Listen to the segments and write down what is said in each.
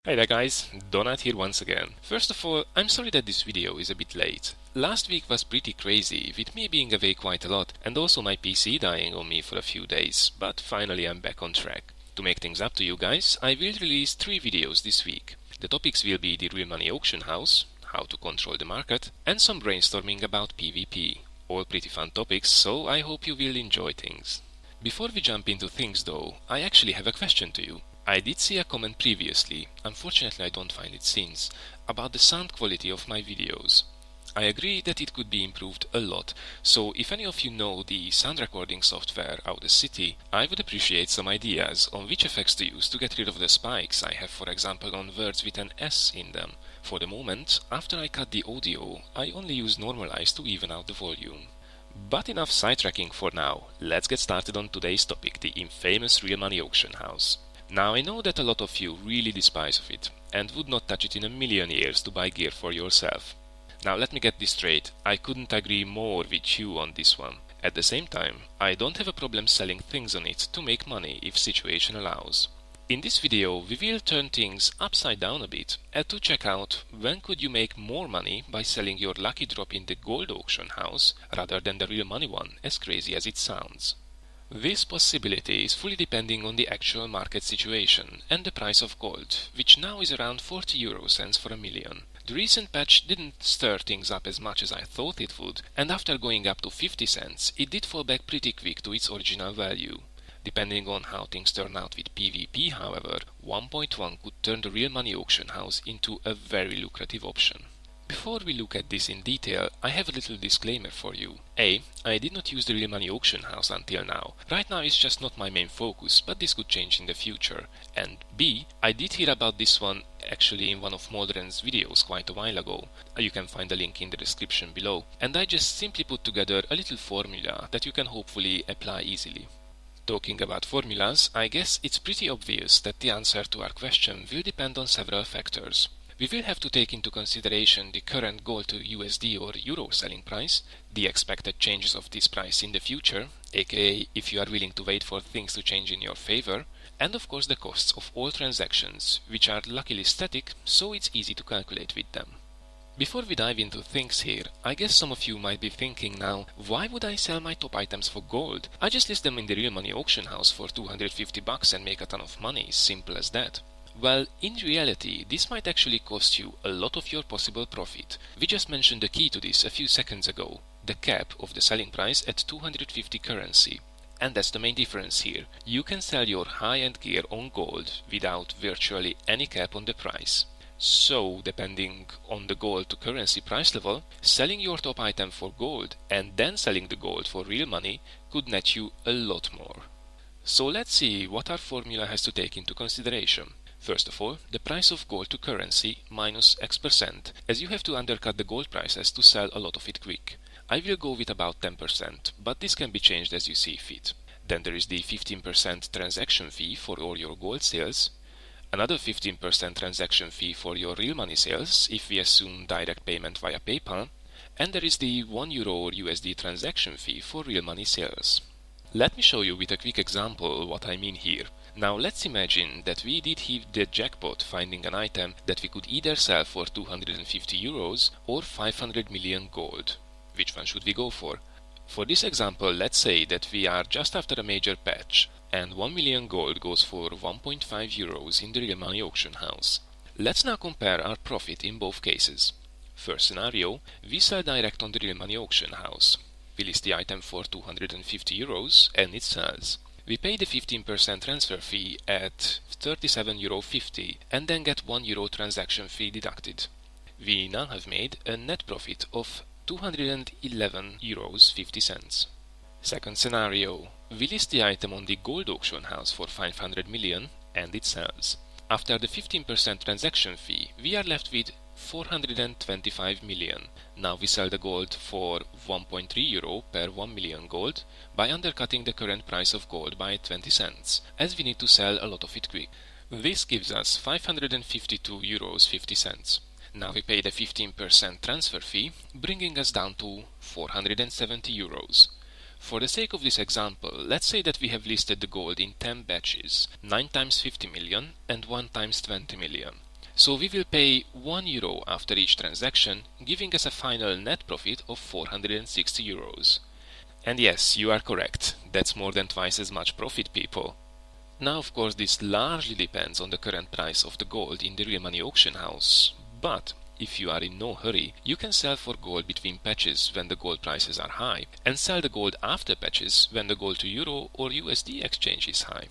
Hey there guys, Donut here once again. First of all, I'm sorry that this video is a bit late. Last week was pretty crazy, with me being away quite a lot and also my PC dying on me for a few days, but finally I'm back on track. To make things up to you guys, I will release 3 videos this week. The topics will be the real money auction house, how to control the market, and some brainstorming about PvP. All pretty fun topics, so I hope you will enjoy things. Before we jump into things though, I actually have a question to you. I did see a comment previously, unfortunately I don't find it since, about the sound quality of my videos. I agree that it could be improved a lot, so if any of you know the sound recording software Audacity, I would appreciate some ideas on which effects to use to get rid of the spikes I have, for example, on words with an S in them. For the moment, after I cut the audio, I only use normalize to even out the volume. But enough sidetracking for now, let's get started on today's topic, the infamous real money auction house. Now I know that a lot of you really despise of it, and would not touch it in a million years to buy gear for yourself. Now let me get this straight, I couldn't agree more with you on this one. At the same time, I don't have a problem selling things on it to make money if situation allows. In this video, we will turn things upside down a bit and to check out when could you make more money by selling your lucky drop in the gold auction house rather than the real money one, as crazy as it sounds. This possibility is fully depending on the actual market situation and the price of gold, which now is around 40 euro cents for a million. The recent patch didn't stir things up as much as I thought it would, and after going up to 50 cents, it did fall back pretty quick to its original value. Depending on how things turn out with PvP, however, 1.1 could turn the real money auction house into a very lucrative option. Before we look at this in detail, I have a little disclaimer for you. A. I did not use the real money auction house until now. Right now it's just not my main focus, but this could change in the future. And B. I did hear about this one actually in one of Moldren's videos quite a while ago. You can find the link in the description below. And I just simply put together a little formula that you can hopefully apply easily. Talking about formulas, I guess it's pretty obvious that the answer to our question will depend on several factors. We will have to take into consideration the current gold to USD or Euro selling price, the expected changes of this price in the future, aka if you are willing to wait for things to change in your favor, and of course the costs of all transactions, which are luckily static, so it's easy to calculate with them. Before we dive into things here, I guess some of you might be thinking now, why would I sell my top items for gold? I just list them in the real money auction house for 250 bucks and make a ton of money, simple as that. Well, in reality, this might actually cost you a lot of your possible profit. We just mentioned the key to this a few seconds ago, the cap of the selling price at 250 currency. And that's the main difference here. You can sell your high-end gear on gold without virtually any cap on the price. So, depending on the gold to currency price level, selling your top item for gold and then selling the gold for real money could net you a lot more. So let's see what our formula has to take into consideration. First of all, the price of gold to currency minus X%, as you have to undercut the gold prices to sell a lot of it quick. I will go with about 10%, but this can be changed as you see fit. Then there is the 15% transaction fee for all your gold sales, another 15% transaction fee for your real money sales if we assume direct payment via PayPal, and there is the 1 euro or USD transaction fee for real money sales. Let me show you with a quick example what I mean here. Now let's imagine that we did hit the jackpot finding an item that we could either sell for 250 euros or 500 million gold. Which one should we go for? For this example, let's say that we are just after a major patch and 1 million gold goes for 1.5 euros in the real money auction house. Let's now compare our profit in both cases. First scenario, we sell direct on the real money auction house. We list the item for 250 euros and it sells. We pay the 15% transfer fee at 37,50 euro and then get 1 euro transaction fee deducted. We now have made a net profit of 211 euros 50 cents. Second scenario, we list the item on the gold auction house for 500 million and it sells. After the 15% transaction fee, we are left with 425 million. Now we sell the gold for 1.3 euro per 1 million gold by undercutting the current price of gold by 20 cents, as we need to sell a lot of it quick. This gives us 552 euros 50 cents. Now we pay the 15% transfer fee, bringing us down to 470 euros. For the sake of this example, let's say that we have listed the gold in 10 batches, 9 times 50 million and 1 times 20 million. So we will pay €1 after each transaction, giving us a final net profit of 460 euros. And yes, you are correct, that's more than twice as much profit, people. Now, of course, this largely depends on the current price of the gold in the real money auction house, but if you are in no hurry, you can sell for gold between patches when the gold prices are high, and sell the gold after patches when the gold to euro or USD exchange is high.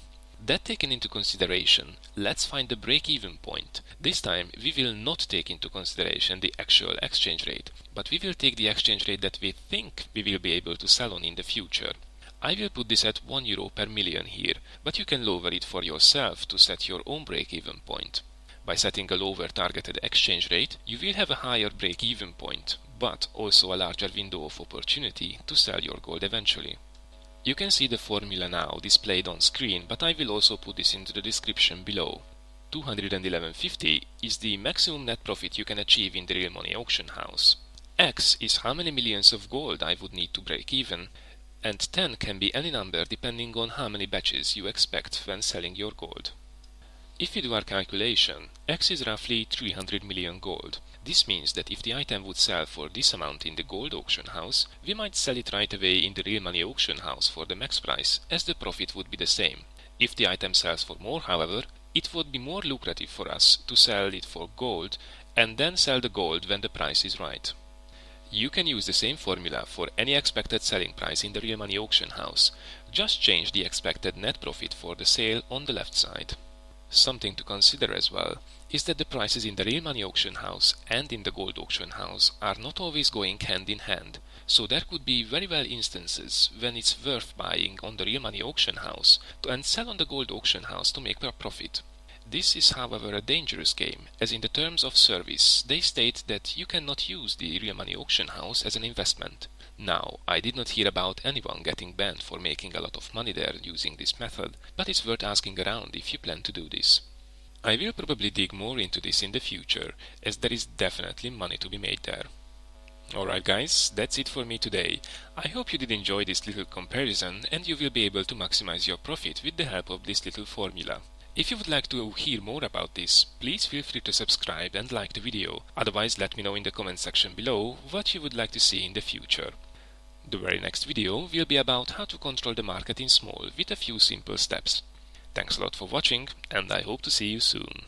That taken into consideration, let's find the break-even point. This time we will not take into consideration the actual exchange rate, but we will take the exchange rate that we think we will be able to sell on in the future. I will put this at €1 per million here, but you can lower it for yourself to set your own break-even point. By setting a lower targeted exchange rate, you will have a higher break-even point, but also a larger window of opportunity to sell your gold eventually. You can see the formula now displayed on screen, but I will also put this into the description below. 211.50 is the maximum net profit you can achieve in the real money auction house. X is how many millions of gold I would need to break even, and 10 can be any number depending on how many batches you expect when selling your gold. If we do our calculation, X is roughly 300 million gold. This means that if the item would sell for this amount in the gold auction house, we might sell it right away in the real money auction house for the max price, as the profit would be the same. If the item sells for more, however, it would be more lucrative for us to sell it for gold and then sell the gold when the price is right. You can use the same formula for any expected selling price in the real money auction house. Just change the expected net profit for the sale on the left side. Something to consider as well is that the prices in the real money auction house and in the gold auction house are not always going hand in hand, so there could be very well instances when it's worth buying on the real money auction house and sell on the gold auction house to make a profit. This is, however, a dangerous game, as in the terms of service they state that you cannot use the real money auction house as an investment. Now, I did not hear about anyone getting banned for making a lot of money there using this method, but it's worth asking around if you plan to do this. I will probably dig more into this in the future, as there is definitely money to be made there. Alright guys, that's it for me today. I hope you did enjoy this little comparison and you will be able to maximize your profit with the help of this little formula. If you would like to hear more about this, please feel free to subscribe and like the video. Otherwise, let me know in the comment section below what you would like to see in the future. The very next video will be about how to control the market in small with a few simple steps. Thanks a lot for watching, and I hope to see you soon.